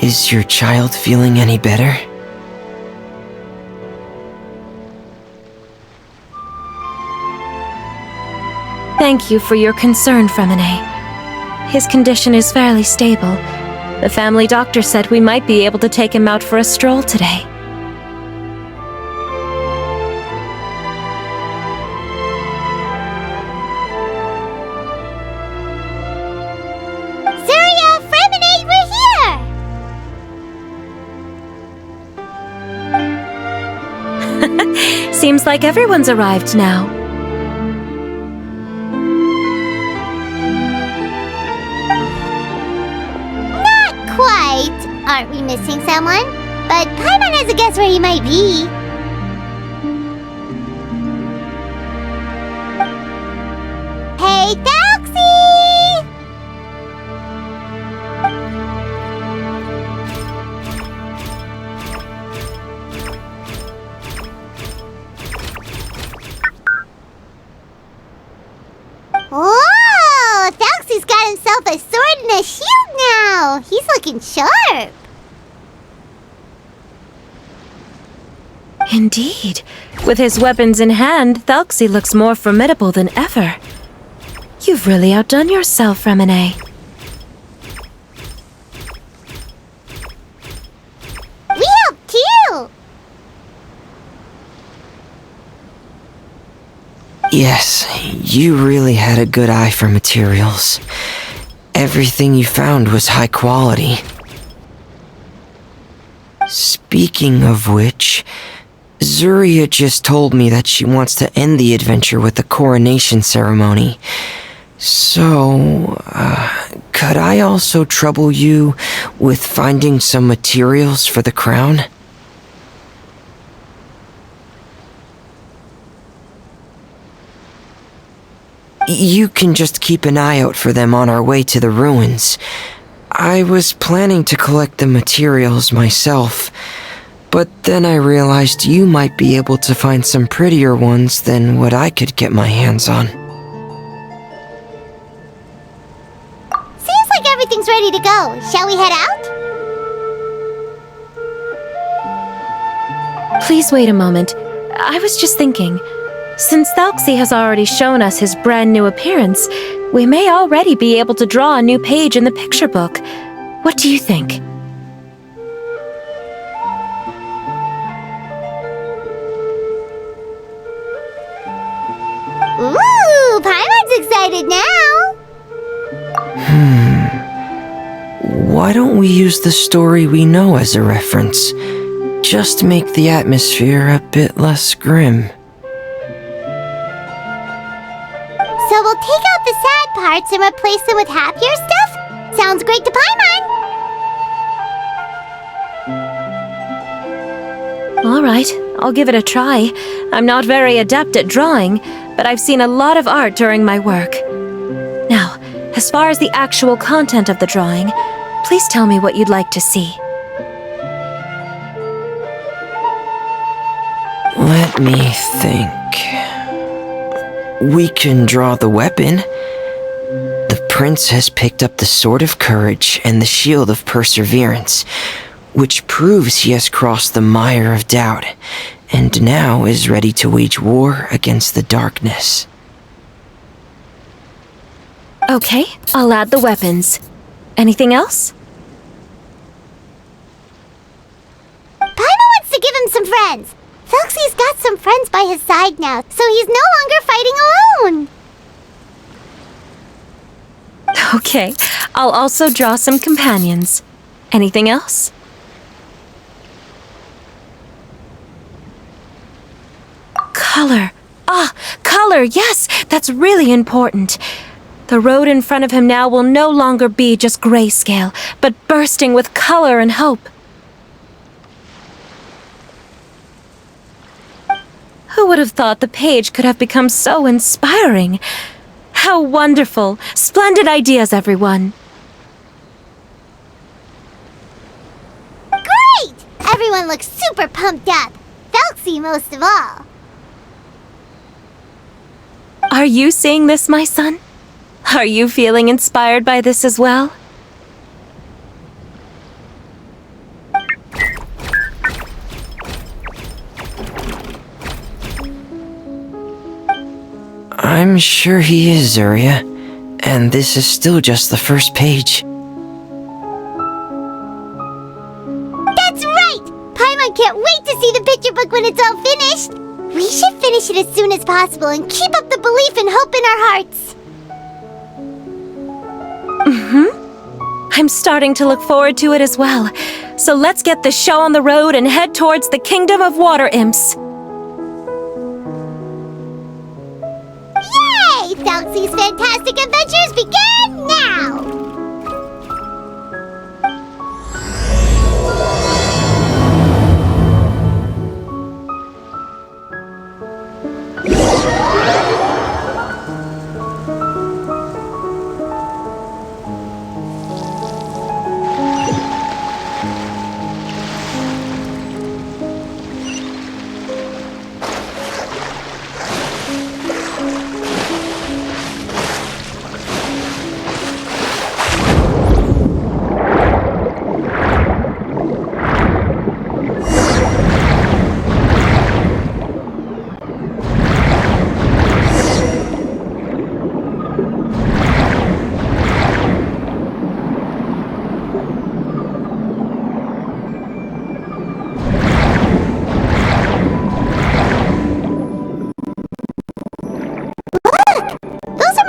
Is your child feeling any better? Thank you for your concern, Fremine. His condition is fairly stable. The family doctor said we might be able to take him out for a stroll today. Surya, Fremine, we're here! Seems like everyone's arrived now. Aren't we missing someone? But Paimon has a guess where he might be. Hey, Thelxie! Whoa! Thelxie's got himself a sword and a shield now! He's looking sharp! Indeed. With his weapons in hand, Thelxie looks more formidable than ever. You've really outdone yourself, Fremine. We helped too! Yes, you really had a good eye for materials. Everything you found was high quality. Speaking of which, Surya just told me that she wants to end the adventure with the coronation ceremony. So, could I also trouble you with finding some materials for the crown? You can just keep an eye out for them on our way to the ruins. I was planning to collect the materials myself, but then I realized you might be able to find some prettier ones than what I could get my hands on. Seems like everything's ready to go. Shall we head out? Please wait a moment. I was just thinking. Since Thelxie has already shown us his brand new appearance, we may already be able to draw a new page in the picture book. What do you think? Ooh, Paimon's excited now! Why don't we use the story we know as a reference? Just make the atmosphere a bit less grim. So we'll take out the sad parts and replace them with happier stuff? Sounds great to Paimon! All right, I'll give it a try. I'm not very adept at drawing, but I've seen a lot of art during my work. Now, as far as the actual content of the drawing, please tell me what you'd like to see. Let me think. We can draw the weapon. The prince has picked up the Sword of Courage and the Shield of Perseverance, which proves he has crossed the mire of doubt, and now is ready to wage war against the darkness. Okay, I'll add the weapons. Anything else? Paimon wants to give him some friends. Thelxie's got some friends by his side now, so he's no longer fighting alone. Okay, I'll also draw some companions. Anything else? Color. Color, yes, that's really important. The road in front of him now will no longer be just grayscale, but bursting with color and hope. Who would have thought the page could have become so inspiring? How wonderful! Splendid ideas, everyone! Great! Everyone looks super pumped up. Thelxie most of all. Are you seeing this, my son? Are you feeling inspired by this as well? I'm sure he is, Zuria. And this is still just the first page. That's right! Paimon can't wait to see the picture book when it's all finished! We should finish it as soon as possible and keep up the belief and hope in our hearts! I'm starting to look forward to it as well. So let's get the show on the road and head towards the Kingdom of Water Imps. Yay! Thelxie's fantastic adventures begin now!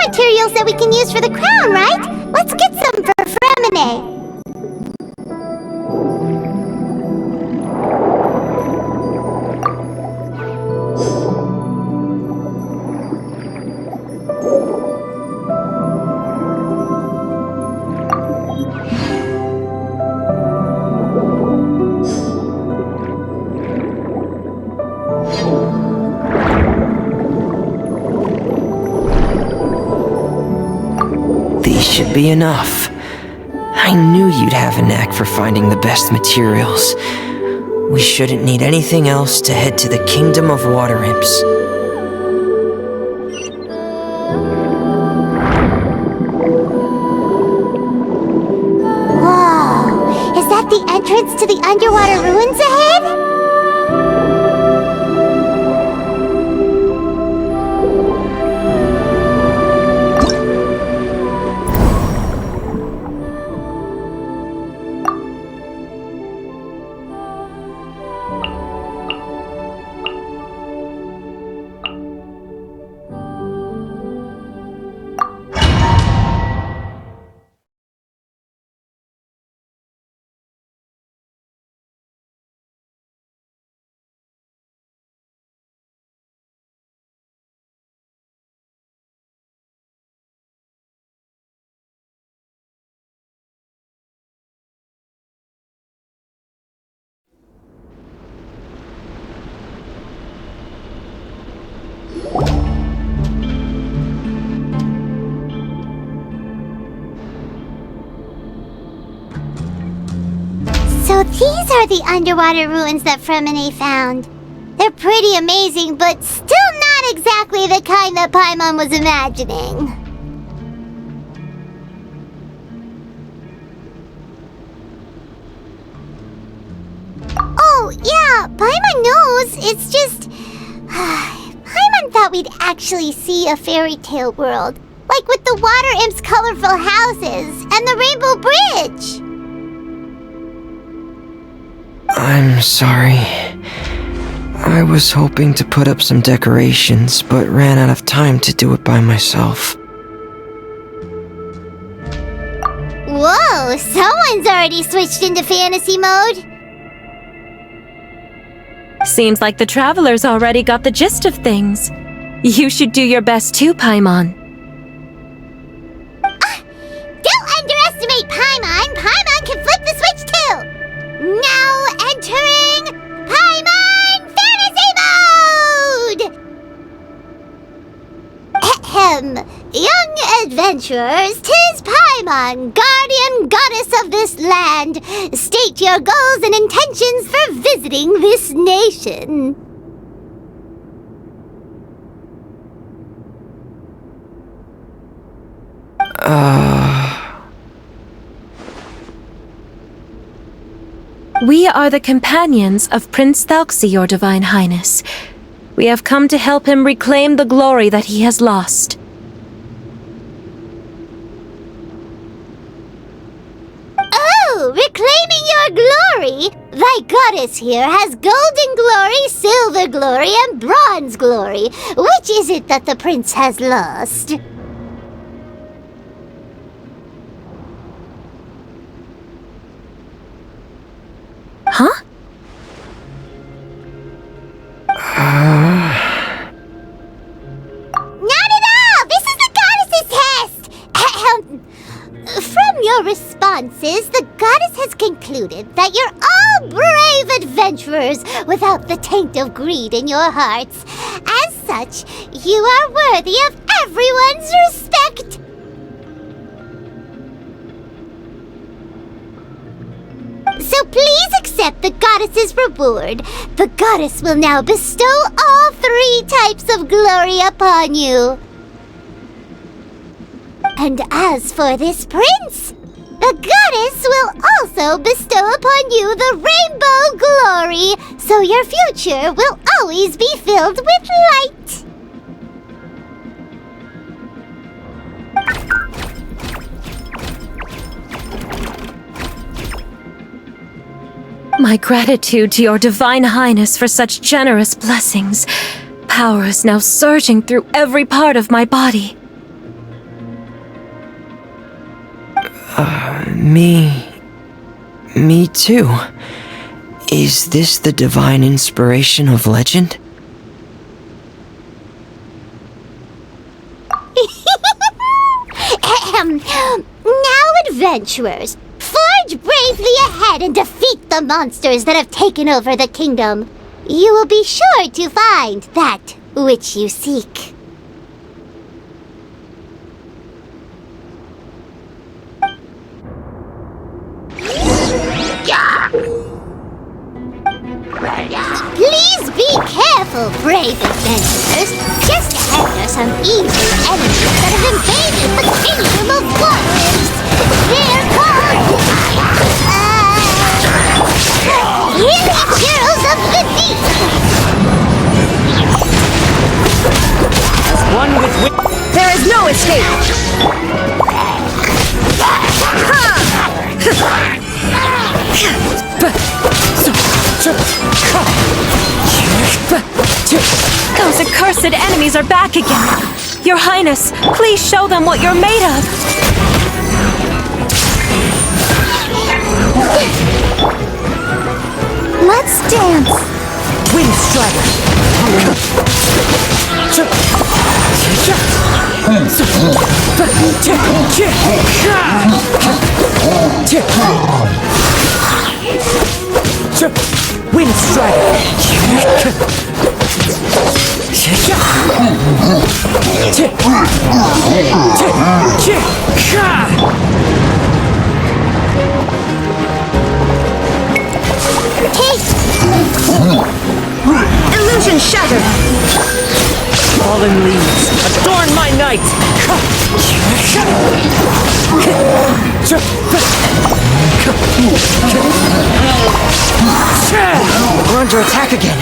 Materials that we can use for the crown, right? Let's get some for Fremine. Should be enough. I knew you'd have a knack for finding the best materials. We shouldn't need anything else to head to the Kingdom of Water Imps. Whoa! Is that the entrance to the underwater ruins ahead? So these are the underwater ruins that Fremine found. They're pretty amazing, but still not exactly the kind that Paimon was imagining. Oh, yeah, Paimon knows. It's just... Paimon thought we'd actually see a fairy tale world. Like with the Water Imp's colorful houses and the Rainbow Bridge. I'm sorry. I was hoping to put up some decorations, but ran out of time to do it by myself. Whoa, someone's already switched into fantasy mode. Seems like the travelers already got the gist of things. You should do your best too, Paimon. Don't underestimate Paimon! Paimon can flip the switch too! Now entering Paimon Fantasy Mode! Ahem. Young adventurers, 'tis Paimon, guardian goddess of this land. State your goals and intentions for visiting this nation. We are the companions of Prince Thelxie, Your Divine Highness. We have come to help him reclaim the glory that he has lost. Oh, reclaiming your glory! Thy goddess here has golden glory, silver glory, and bronze glory. Which is it that the prince has lost? Huh? Not at all! This is the goddess's test! From your responses, the goddess has concluded that you're all brave adventurers without the taint of greed in your hearts. As such, you are worthy of everyone's respect. So please accept the goddess's reward. The goddess will now bestow all 3 types of glory upon you. And as for this prince, the goddess will also bestow upon you the rainbow glory, so your future will always be filled with light. My gratitude to your Divine Highness for such generous blessings. Power is now surging through every part of my body. Me too. Is this the divine inspiration of legend? Now, adventurers, forge bravely ahead and defeat the monsters that have taken over the kingdom. You will be sure to find that which you seek. Please be careful, brave adventurers. Just ahead are some evil enemies that have invaded the kingdom of warriors. They're called Hidden Heroes of the Deep. As one with There is no escape! Those accursed enemies are back again! Your Highness, please show them what you're made of! Let's dance. Wind Strider! Wind Strider! Illusion shattered! Fallen leaves, adorn my night! We're under attack again.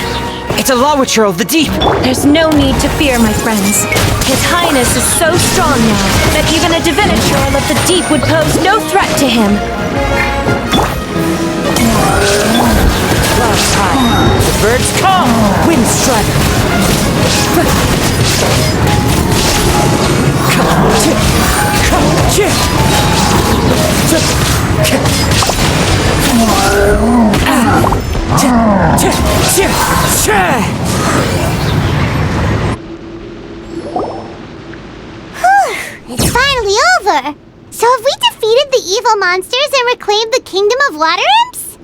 It's a Lawitcher of the deep. There's no need to fear, my friends. His Highness is so strong now that even a Diviniture of the deep would pose no threat to him. Cloud high. The birds come. Wind Strider. It's finally over! So have we defeated the evil monsters and reclaimed the kingdom of water imps?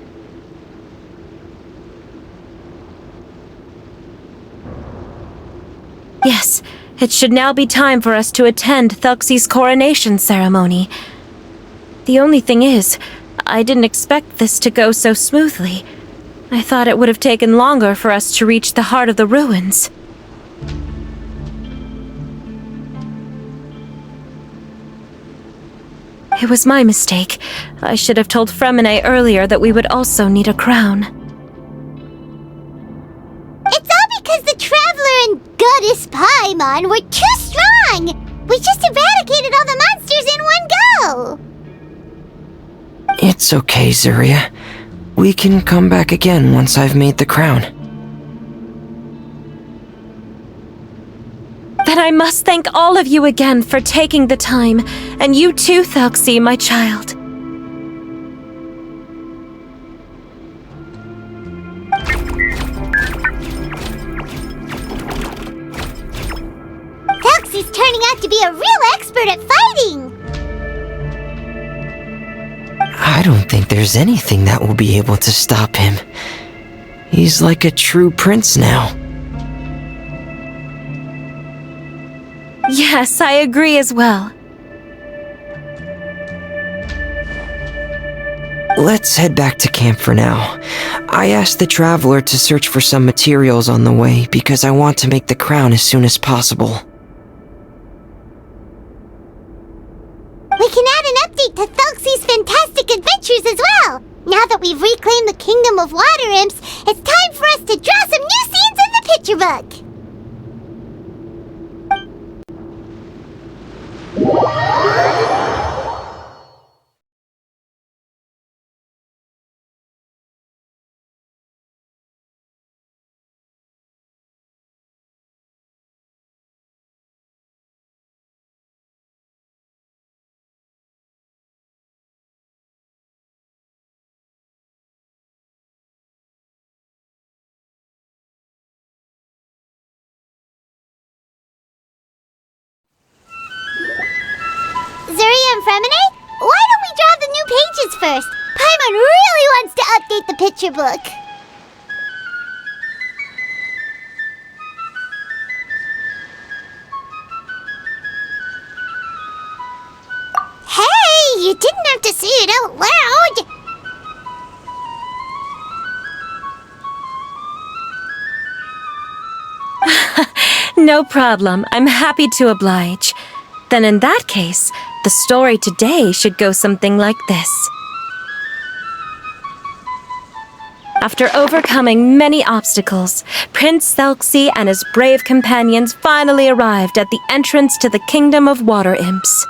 Yes, it should now be time for us to attend Thelxie's coronation ceremony. The only thing is, I didn't expect this to go so smoothly. I thought it would have taken longer for us to reach the heart of the ruins. It was my mistake. I should have told Fremine earlier that we would also need a crown. It's all because the traveler Goddess Paimon were too strong! We just eradicated all the monsters in one go! It's okay, Zuria. We can come back again once I've made the crown. Then I must thank all of you again for taking the time, and you too, Thelxie, my child. Thelxie's turning out to be a real expert at fighting! I don't think there's anything that will be able to stop him. He's like a true prince now. Yes, I agree as well. Let's head back to camp for now. I asked the traveler to search for some materials on the way because I want to make the crown as soon as possible. We can add an update to Thelxie's fantastic adventures as well! Now that we've reclaimed the Kingdom of Water Imps, it's time for us to draw some new scenes in the picture book! Zuria and Fremine, why don't we draw the new pages first? Paimon really wants to update the picture book. Hey, you didn't have to say it out loud. No problem. I'm happy to oblige. Then in that case, the story today should go something like this. After overcoming many obstacles, Prince Thelxie and his brave companions finally arrived at the entrance to the Kingdom of Water Imps.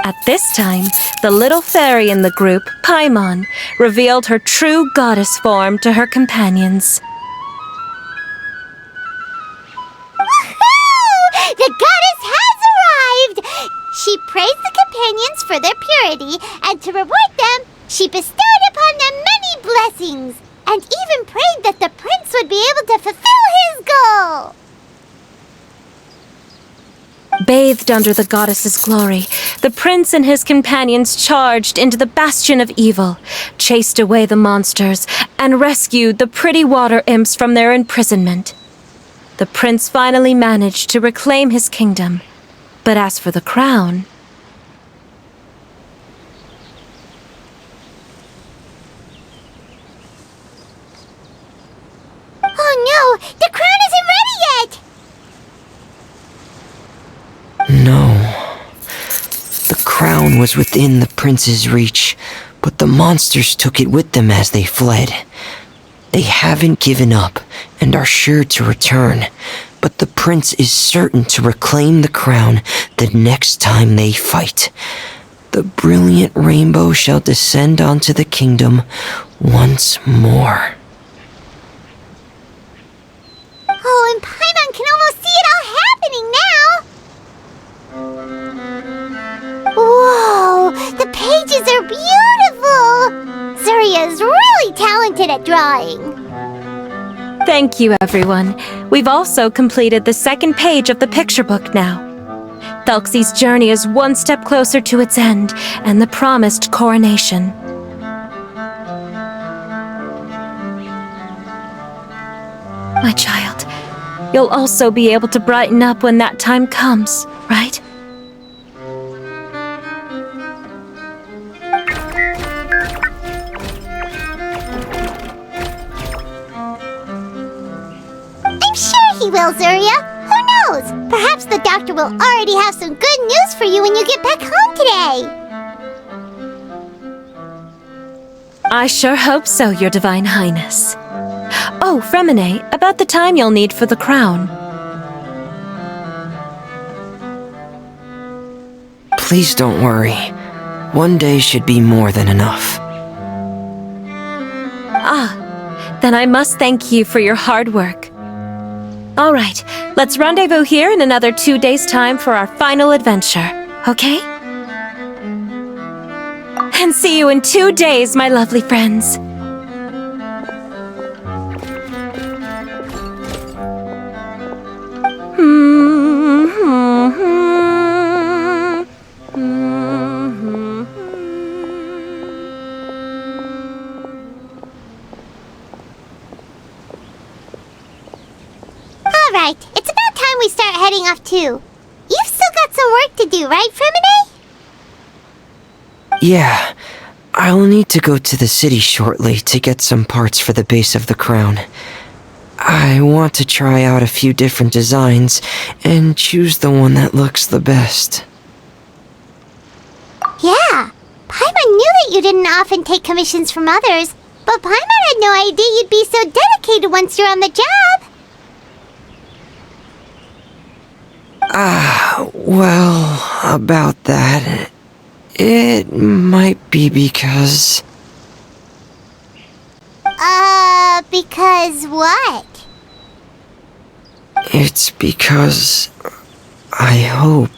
At this time, the little fairy in the group, Paimon, revealed her true goddess form to her companions. The goddess has arrived! She praised the companions for their purity, and to reward them, she bestowed upon them many blessings, and even prayed that the prince would be able to fulfill his goal! Bathed under the goddess's glory, the prince and his companions charged into the bastion of evil, chased away the monsters, and rescued the pretty water imps from their imprisonment. The prince finally managed to reclaim his kingdom, but as for the crown... Oh no! The crown isn't ready yet! No. The crown was within the prince's reach, but the monsters took it with them as they fled. They haven't given up and are sure to return, but the prince is certain to reclaim the crown the next time they fight. The brilliant rainbow shall descend onto the kingdom once more. Oh, and Paimon can almost see it all happening now! Whoa! The pages are beautiful! Zuria is really talented at drawing. Thank you, everyone. We've also completed the second page of the picture book now. Thelxie's journey is one step closer to its end and the promised coronation. My child, you'll also be able to brighten up when that time comes, right? I'm sure he will, Zuria. Who knows? Perhaps the doctor will already have some good news for you when you get back home today. I sure hope so, Your Divine Highness. Oh, Oh, Fremine, about the time you'll need for the crown. Please don't worry. One day should be more than enough. Ah, then I must thank you for your hard work. All right, let's rendezvous here in another 2 days' time for our final adventure, okay? And see you in 2 days, my lovely friends. Alright, it's about time we start heading off too. You've still got some work to do, right, Fremine? Yeah, I'll need to go to the city shortly to get some parts for the base of the crown. I want to try out a few different designs and choose the one that looks the best. Yeah, Paimon knew that you didn't often take commissions from others, but Paimon had no idea you'd be so dedicated once you're on the job. Well, about that, it might be because... Because what? It's because... I hope...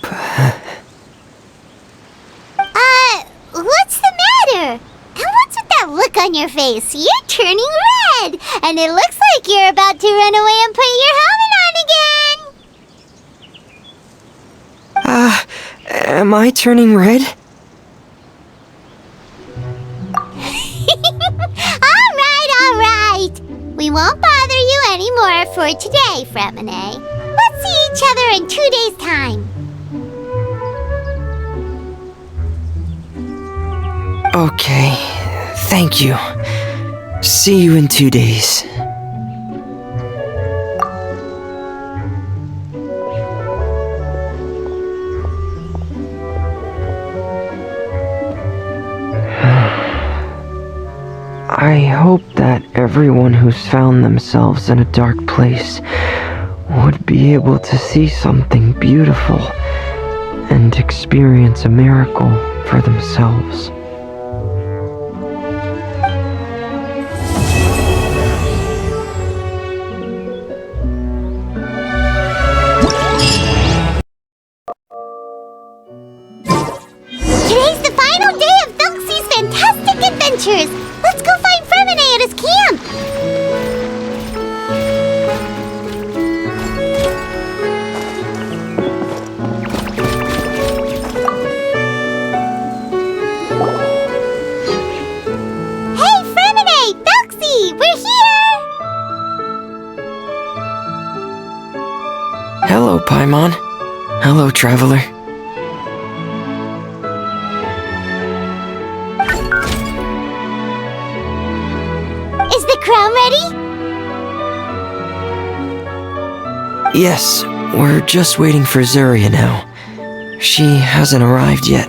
What's the matter? And what's with that look on your face? You're turning red, and it looks like you're about to run away and put your helmet on again. Am I turning red? Alright. We won't bother you anymore for today, Fremine. Let's see each other in 2 days' time. Okay, thank you. See you in 2 days. I hope that everyone who's found themselves in a dark place would be able to see something beautiful and experience a miracle for themselves. Today's the final day of Thelxie's fantastic adventures. Let's go find Fremine at his camp. Hey, Fremine! Thelxie! We're here! Hello, Paimon. Hello, traveler. Is the crown ready? Yes, we're just waiting for Zuria now. She hasn't arrived yet.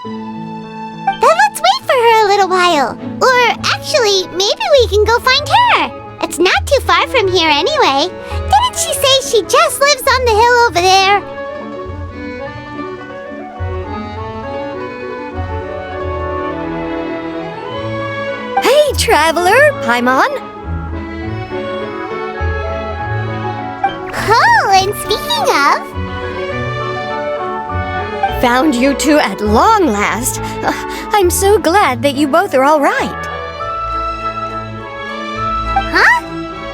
Then let's wait for her a little while. Or actually, maybe we can go find her. It's not too far from here anyway. Didn't she say she just lives on the hill over there? Hey, traveler, Paimon. Oh, and speaking of... Found you two at long last. I'm so glad that you both are all right. Huh?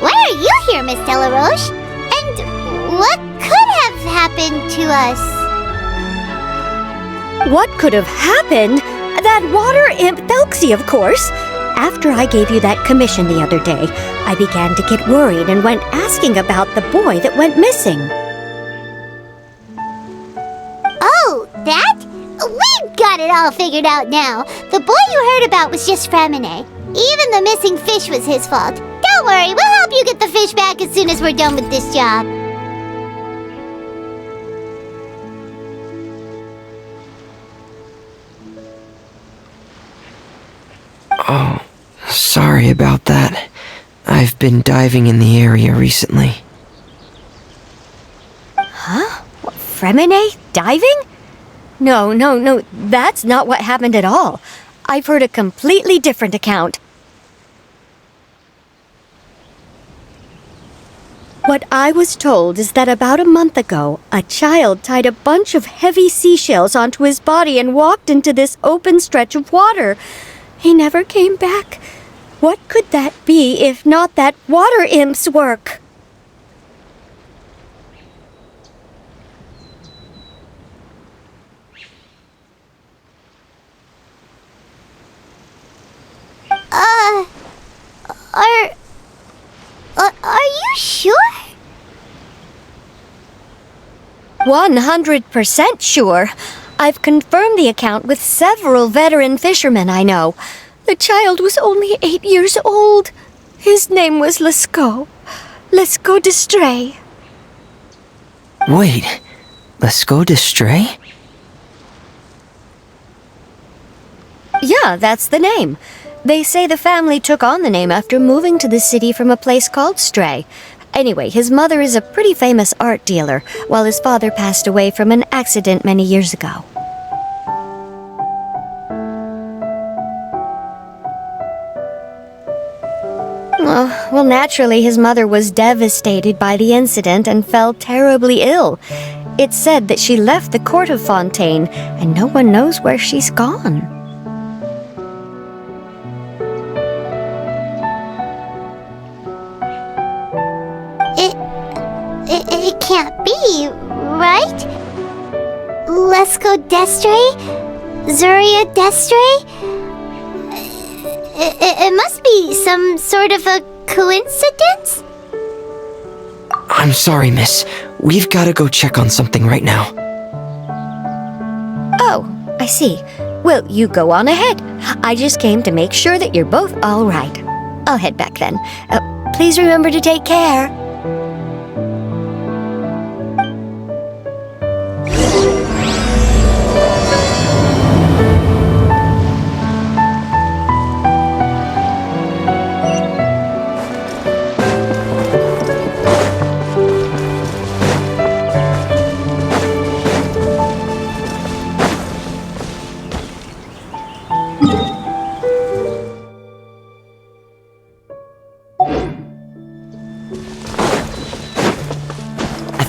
Why are you here, Miss Delaroche? And what could have happened to us? What could have happened? That water imp Thelxie, of course. After I gave you that commission the other day, I began to get worried and went asking about the boy that went missing. Oh, that? We've got it all figured out now. The boy you heard about was just Fremine. Even the missing fish was his fault. Don't worry, we'll help you get the fish back as soon as we're done with this job. Oh, sorry about that. I've been diving in the area recently. Fremine? Diving? No, that's not what happened at all. I've heard a completely different account. What I was told is that about a month ago, a child tied a bunch of heavy seashells onto his body and walked into this open stretch of water. He never came back. What could that be if not that water imp's work? Are you sure? 100% sure. I've confirmed the account with several veteran fishermen I know. The child was only 8 years old. His name was Lescaut. Lescaut Destray. Wait, Lescaut Destray? Yeah, that's the name. They say the family took on the name after moving to the city from a place called Stray. Anyway, his mother is a pretty famous art dealer, while his father passed away from an accident many years ago. Well, naturally, his mother was devastated by the incident and fell terribly ill. It's said that she left the court of Fontaine, and no one knows where she's gone. It can't be, right? Lescaut Destray? Zuria Destray? It must be some sort of a coincidence? I'm sorry, miss. We've gotta go check on something right now. Oh, I see. Well, you go on ahead. I just came to make sure that you're both all right. I'll head back then. Please remember to take care.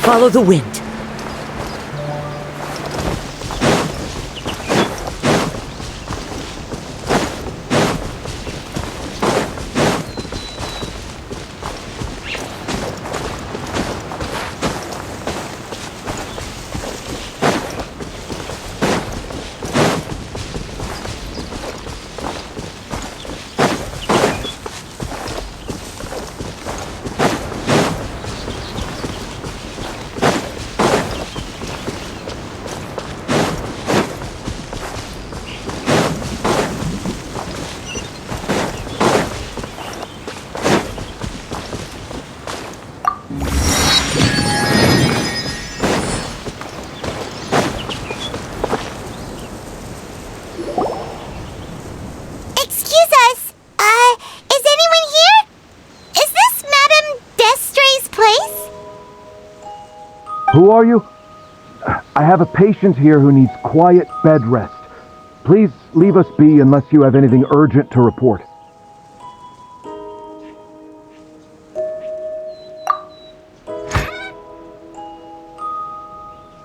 Follow the wind. Who are you? I have a patient here who needs quiet bed rest. Please leave us be unless you have anything urgent to report.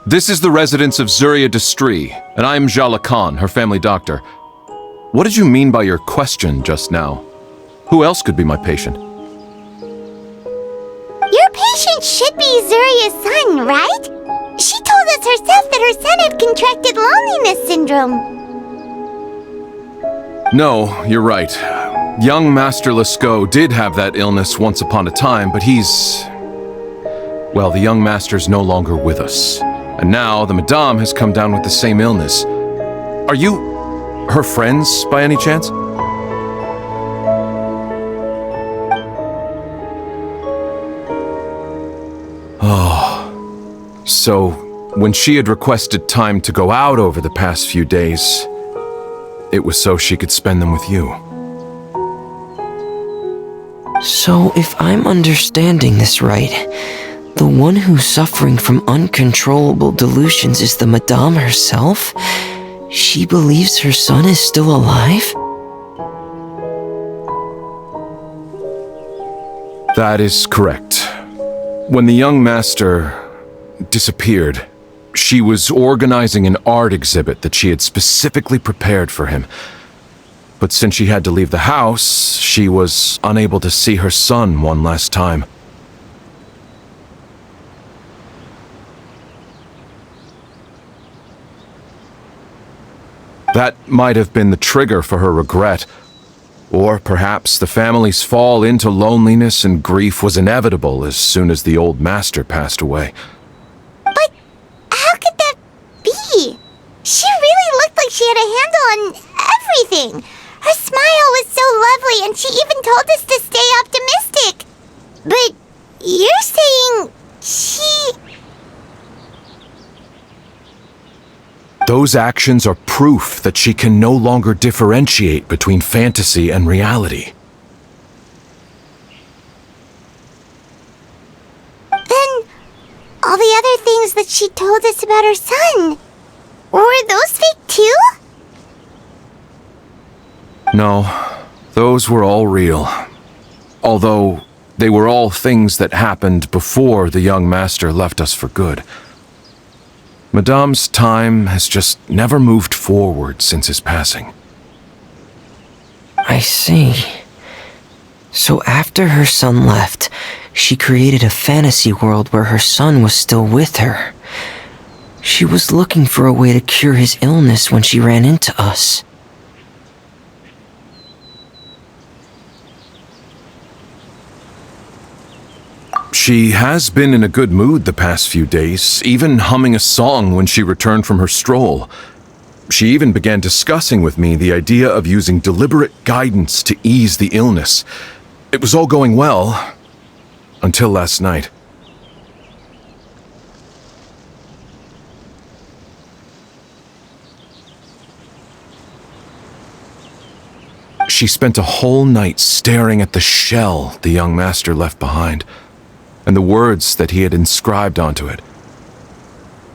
This is the residence of Zuria Destry, and I am Jala Khan, her family doctor. What did you mean by your question just now? Who else could be my patient? Your patient should be Zuria's son, right? She told us herself that her son had contracted loneliness syndrome. No, you're right. Young Master Lescaut did have that illness once upon a time, but well, the young master's no longer with us. And now the Madame has come down with the same illness. Are you her friends by any chance? So, when she had requested time to go out over the past few days, it was so she could spend them with you. So, if I'm understanding this right, the one who's suffering from uncontrollable delusions is the Madame herself? She believes her son is still alive? That is correct. When the young master disappeared, she was organizing an art exhibit that she had specifically prepared for him. But since she had to leave the house, she was unable to see her son one last time. That might have been the trigger for her regret. Or perhaps the family's fall into loneliness and grief was inevitable as soon as the old master passed away. But how could that be? She really looked like she had a handle on everything. Her smile was so lovely, and she even told us to stay optimistic. But you're saying she... Those actions are proof that she can no longer differentiate between fantasy and reality. Then, all the other things that she told us about her son, were those fake too? No, those were all real. Although, they were all things that happened before the young master left us for good. Madame's time has just never moved forward since his passing. I see. So after her son left, she created a fantasy world where her son was still with her. She was looking for a way to cure his illness when she ran into us. She has been in a good mood the past few days, even humming a song when she returned from her stroll. She even began discussing with me the idea of using deliberate guidance to ease the illness. It was all going well, until last night. She spent a whole night staring at the shell the young master left behind, and the words that he had inscribed onto it.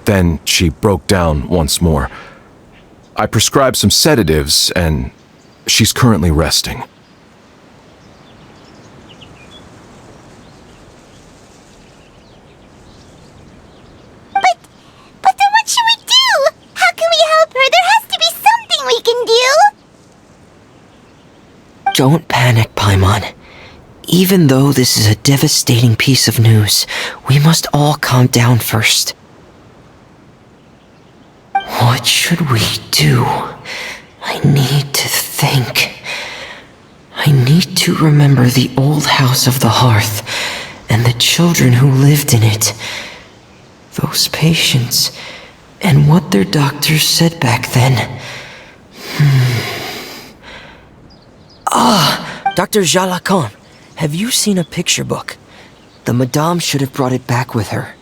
Then she broke down once more. I prescribed some sedatives, and she's currently resting. But then what should we do? How can we help her? There has to be something we can do! Don't panic, Paimon. Even though this is a devastating piece of news, we must all calm down first. What should we do? I need to think. I need to remember the old house of the hearth and the children who lived in it. Those patients, and what their doctors said back then. Dr. Jalacan, have you seen a picture book? The Madame should have brought it back with her.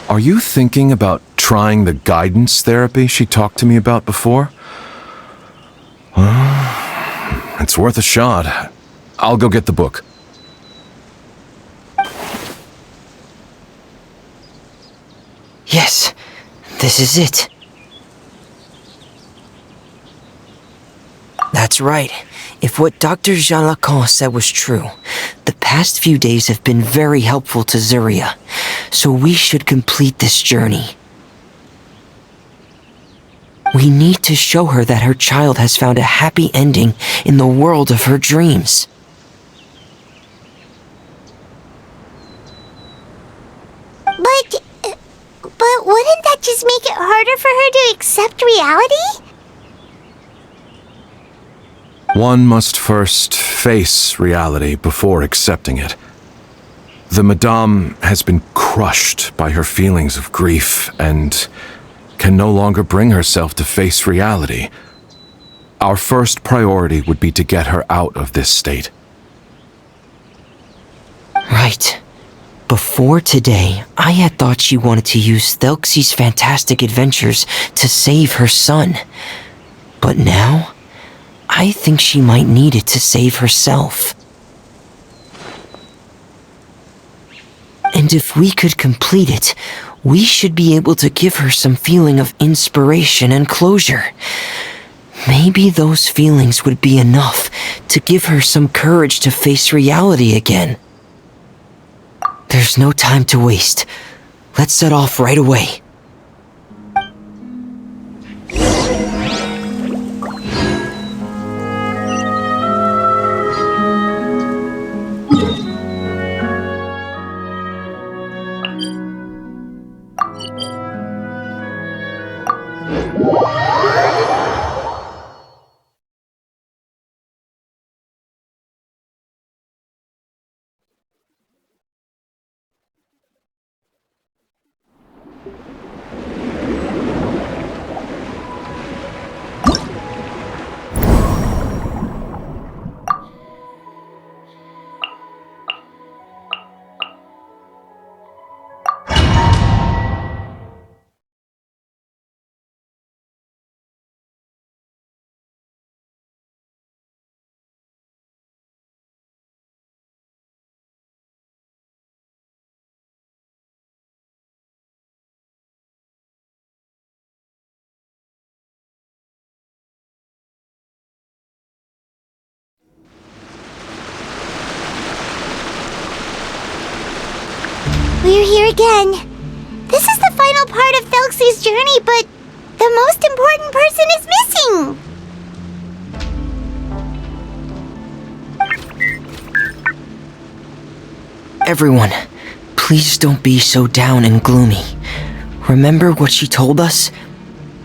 Are you thinking about trying the guidance therapy she talked to me about before? It's worth a shot. I'll go get the book. Yes, this is it. That's right. If what Dr. Jalacan said was true, the past few days have been very helpful to Zuria, so we should complete this journey. We need to show her that her child has found a happy ending in the world of her dreams. But wouldn't that just make it harder for her to accept reality? One must first face reality before accepting it. The Madame has been crushed by her feelings of grief and can no longer bring herself to face reality. Our first priority would be to get her out of this state. Right. Before today, I had thought she wanted to use Thelxie's fantastic adventures to save her son. But now, I think she might need it to save herself. And if we could complete it, we should be able to give her some feeling of inspiration and closure. Maybe those feelings would be enough to give her some courage to face reality again. There's no time to waste. Let's set off right away. We're here again. This is the final part of Thelxie's journey, but the most important person is missing. Everyone, please don't be so down and gloomy. Remember what she told us?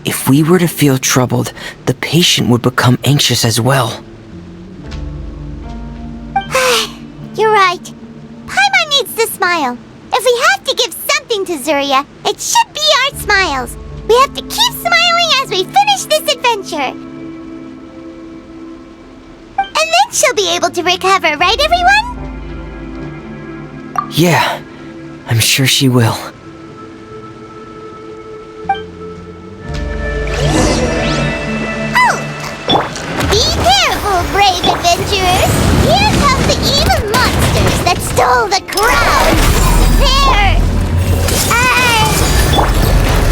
If we were to feel troubled, the patient would become anxious as well. You're right. Paimon needs to smile. If we have to give something to Zuria, it should be our smiles. We have to keep smiling as we finish this adventure. And then she'll be able to recover, right everyone? Yeah, I'm sure she will. Oh! Be careful, brave adventurers! Here come the evil monsters that stole the crown! There!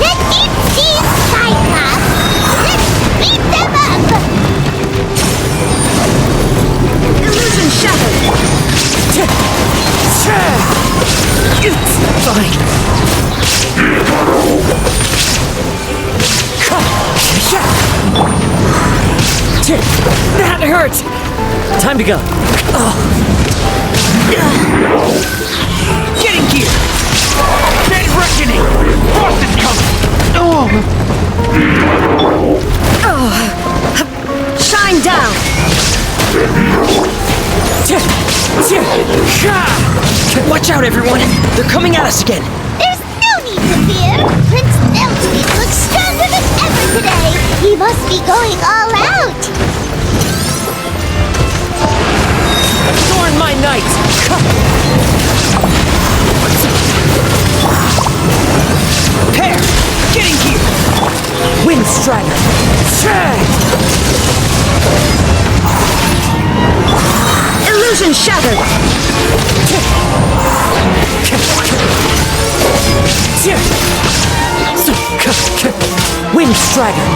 The deep-sea Cyclops! Let's beat them up! Illusion shattered! Fine. That hurt! Time to go. Getting gear! Dead reckoning! Frost is coming! Shine down! Watch out, everyone! They're coming at us again! There's no need to fear! Prince Thelxie looks stronger than ever today! He must be going all out! Adorn my knight! Pair! Getting gear! Wind Strider! Illusion shattered! Wind Strider!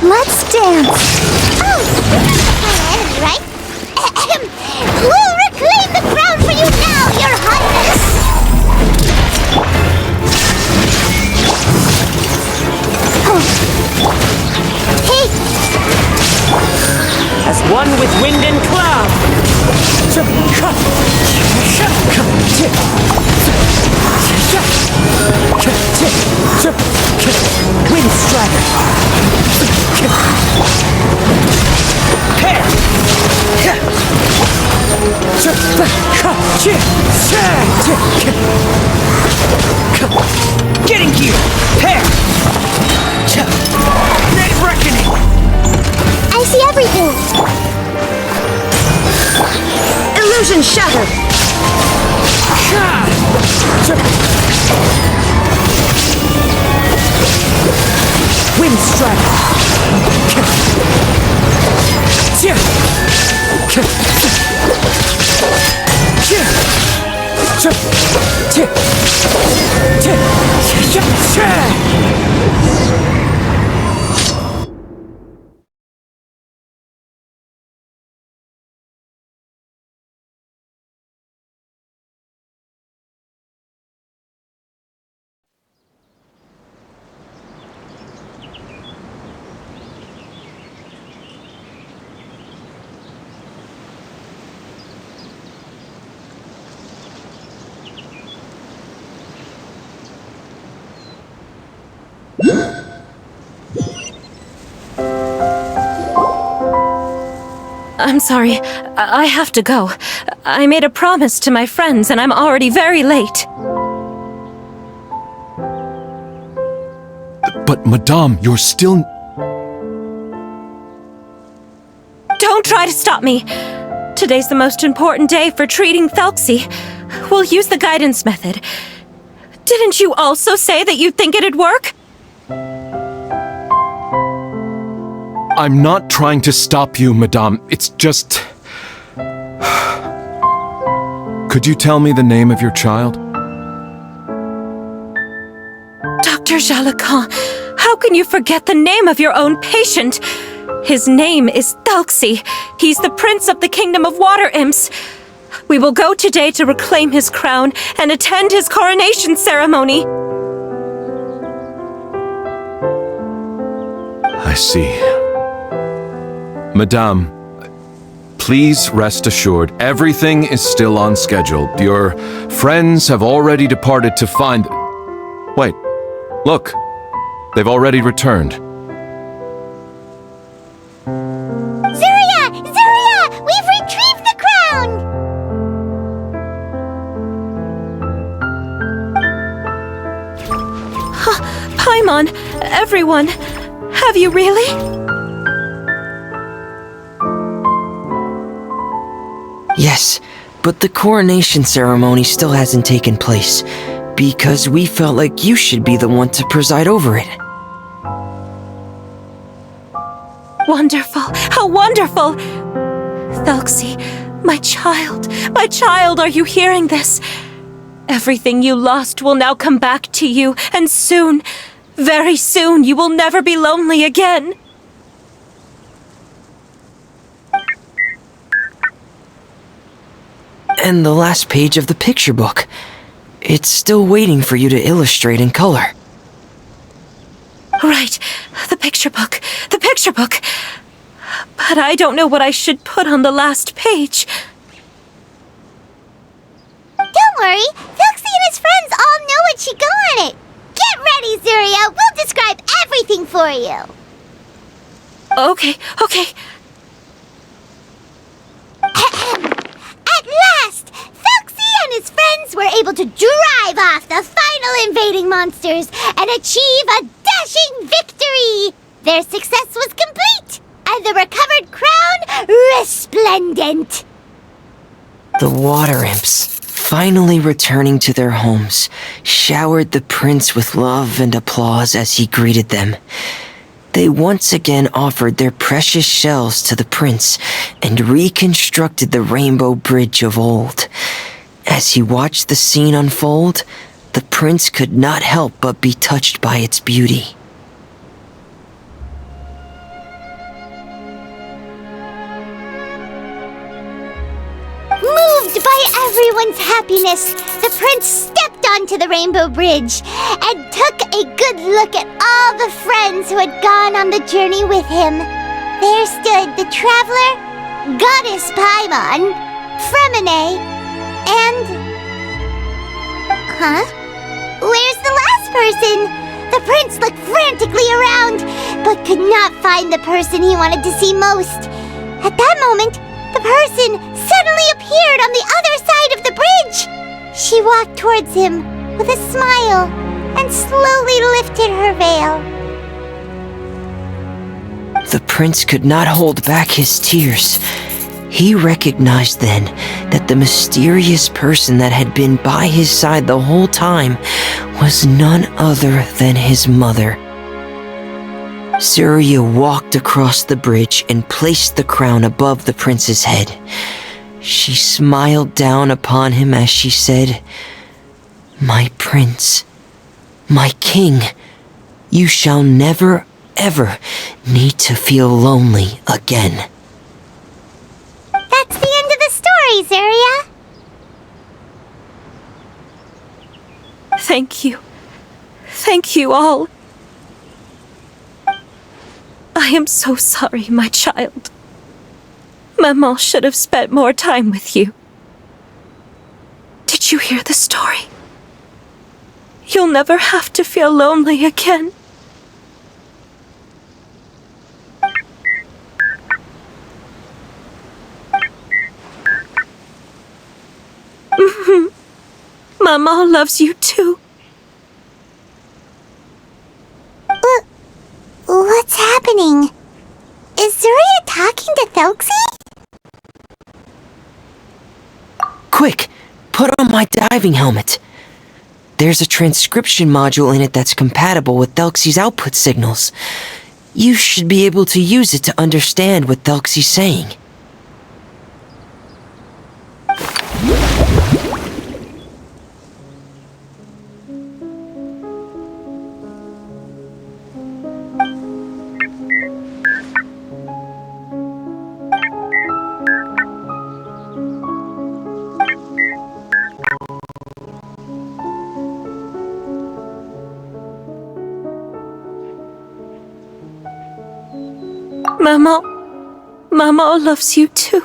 Let's dance! Oh! My enemy, right? We'll reclaim the crown for you now, your highness! Hey! As one with wind and cloud! Wind Strider! Pair! Getting gear! Pair! Dead reckoning! I see everything! Illusion shattered! Wind strike! I'm sorry. I have to go. I made a promise to my friends, and I'm already very late. But, Madame, you're still... Don't try to stop me. Today's the most important day for treating Thelxie. We'll use the guidance method. Didn't you also say that you'd think it'd work? I'm not trying to stop you, Madame. It's just... Could you tell me the name of your child? Dr. Jalacan, how can you forget the name of your own patient? His name is Thelxie. He's the prince of the kingdom of water imps. We will go today to reclaim his crown and attend his coronation ceremony. I see. Madame, please rest assured, everything is still on schedule. Your friends have already departed to find... Wait, look, they've already returned. Zuria! Zuria! We've retrieved the crown! Paimon, everyone, have you really? Yes, but the coronation ceremony still hasn't taken place, because we felt like you should be the one to preside over it. Wonderful! How wonderful! Thelxie, my child, are you hearing this? Everything you lost will now come back to you, and soon, very soon, you will never be lonely again. And the last page of the picture book. It's still waiting for you to illustrate in color. Right, the picture book. But I don't know what I should put on the last page. Don't worry, Thelxie and his friends all know what should go on it. Get ready, Zuria. We'll describe everything for you. Okay. At last, Thelxie and his friends were able to drive off the final invading monsters and achieve a dashing victory. Their success was complete, and the recovered crown resplendent. The water imps, finally returning to their homes, showered the prince with love and applause as he greeted them. They once again offered their precious shells to the prince and reconstructed the rainbow bridge of old. As he watched the scene unfold, the prince could not help but be touched by its beauty. Moved by everyone's happiness, the prince stepped onto the rainbow bridge and took a good look at all the friends who had gone on the journey with him. There stood the traveler, Goddess Paimon, Fremine, and... Huh? Where's the last person? The prince looked frantically around, but could not find the person he wanted to see most. At that moment, the person suddenly appeared on the other side of the bridge. She walked towards him with a smile and slowly lifted her veil. The prince could not hold back his tears. He recognized then that the mysterious person that had been by his side the whole time was none other than his mother. Surya walked across the bridge and placed the crown above the prince's head. She smiled down upon him as she said, "My prince, my king, you shall never, ever need to feel lonely again." That's the end of the story, Zarya. Thank you. Thank you all. I am so sorry, my child. Maman should have spent more time with you. Did you hear the story? You'll never have to feel lonely again. Maman loves you too. What's happening? Is Zarya talking to Thelxie? Quick, put on my diving helmet. There's a transcription module in it that's compatible with Thelxie's output signals. You should be able to use it to understand what Thelxie's saying. Mama loves you too.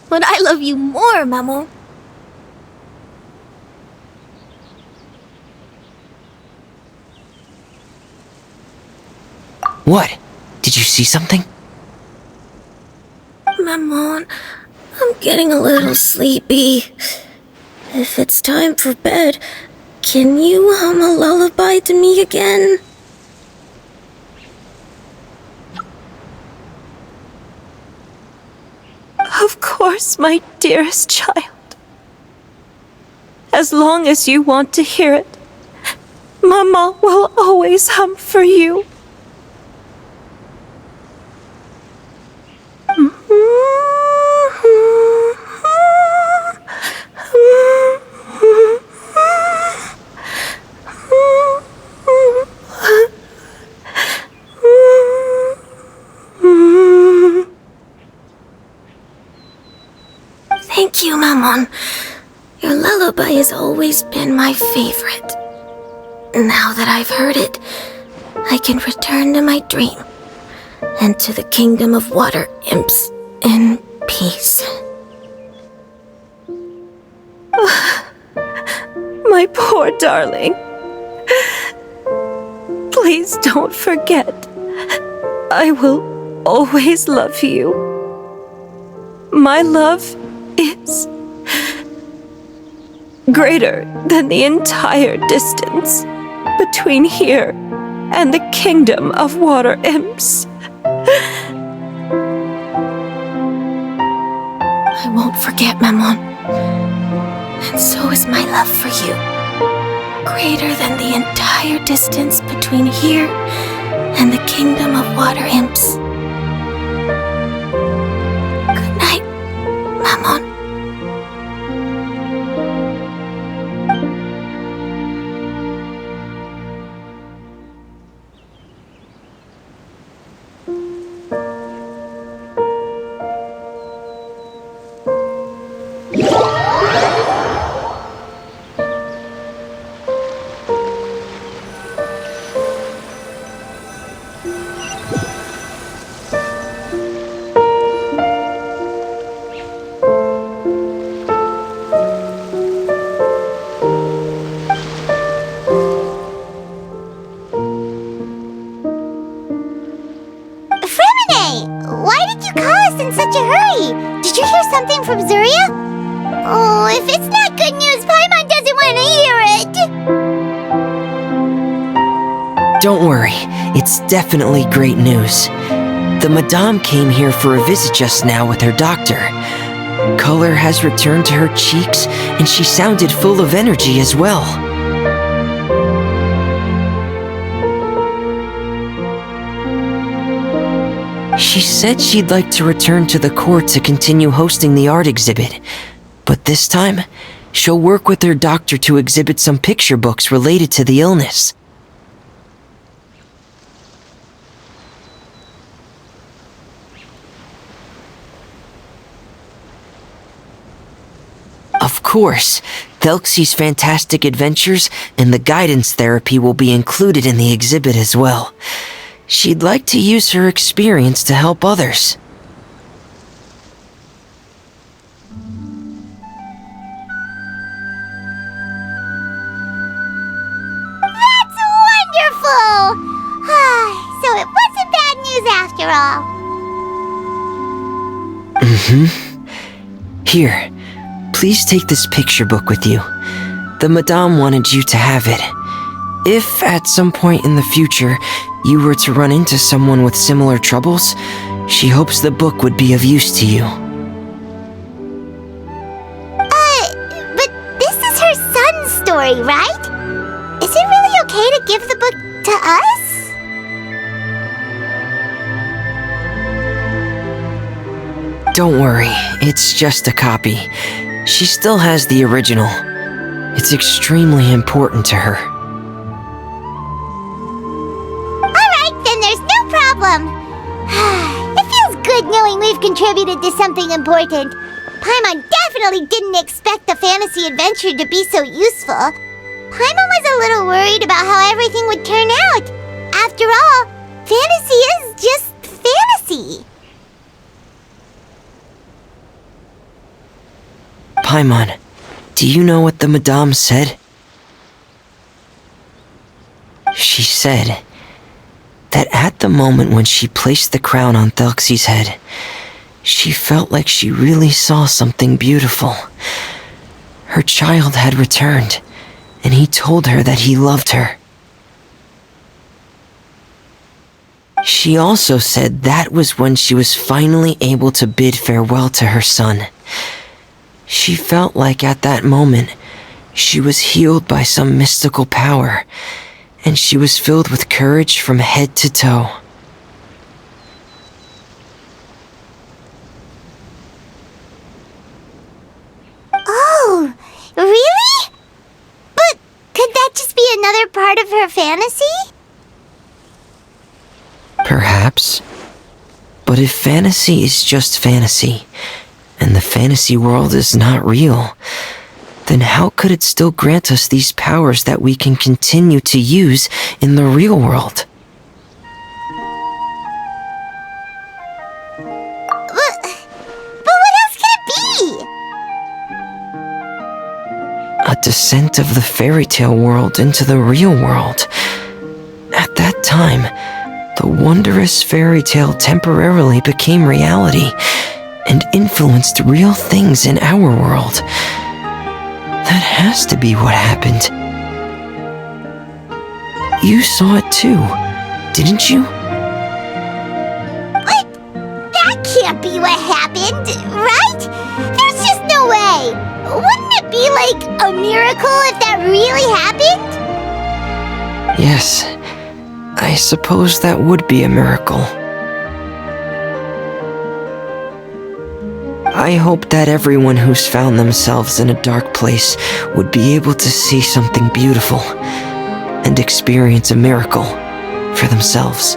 But I love you more, Mamo. What? Did you see something? Maman, I'm getting a little sleepy. If it's time for bed, can you hum a lullaby to me again? Of course, my dearest child. As long as you want to hear it, Mama will always hum for you. Thank you, Maman. Your lullaby has always been my favorite. Now that I've heard it, I can return to my dream and to the kingdom of water imps in peace. My poor darling. Please don't forget. I will always love you. My love is greater than the entire distance between here and the kingdom of water imps. I won't forget, Maman. And so is my love for you. Greater than the entire distance between here and the kingdom of water imps. Good night, Maman. Something from Zarya? Oh, if it's not good news, Paimon doesn't want to hear it! Don't worry, it's definitely great news. The Madame came here for a visit just now with her doctor. Color has returned to her cheeks, and she sounded full of energy as well. She said she'd like to return to the court to continue hosting the art exhibit, but this time, she'll work with her doctor to exhibit some picture books related to the illness. Of course, Thelxie's fantastic adventures and the guidance therapy will be included in the exhibit as well. She'd like to use her experience to help others. That's wonderful! So it wasn't bad news after all. Here, please take this picture book with you. The Madame wanted you to have it. If at some point in the future you were to run into someone with similar troubles, she hopes the book would be of use to you. But this is her son's story, right? Is it really okay to give the book to us? Don't worry, it's just a copy. She still has the original. It's extremely important to her. Alright, then there's no problem. It feels good knowing we've contributed to something important. Paimon definitely didn't expect the fantasy adventure to be so useful. Paimon was a little worried about how everything would turn out. After all, fantasy is just fantasy. Paimon, do you know what the Madame said? She said that at the moment when she placed the crown on Thelxie's head, she felt like she really saw something beautiful. Her child had returned, and he told her that he loved her. She also said that was when she was finally able to bid farewell to her son. She felt like at that moment, she was healed by some mystical power, and she was filled with courage from head to toe. Oh, really? But could that just be another part of her fantasy? Perhaps. But if fantasy is just fantasy, and the fantasy world is not real, then how could it still grant us these powers that we can continue to use in the real world? But what else could it be? A descent of the fairy tale world into the real world. At that time, the wondrous fairy tale temporarily became reality and influenced real things in our world. That has to be what happened. You saw it too, didn't you? But that can't be what happened, right? There's just no way. Wouldn't it be like a miracle if that really happened? Yes, I suppose that would be a miracle. I hope that everyone who's found themselves in a dark place would be able to see something beautiful and experience a miracle for themselves.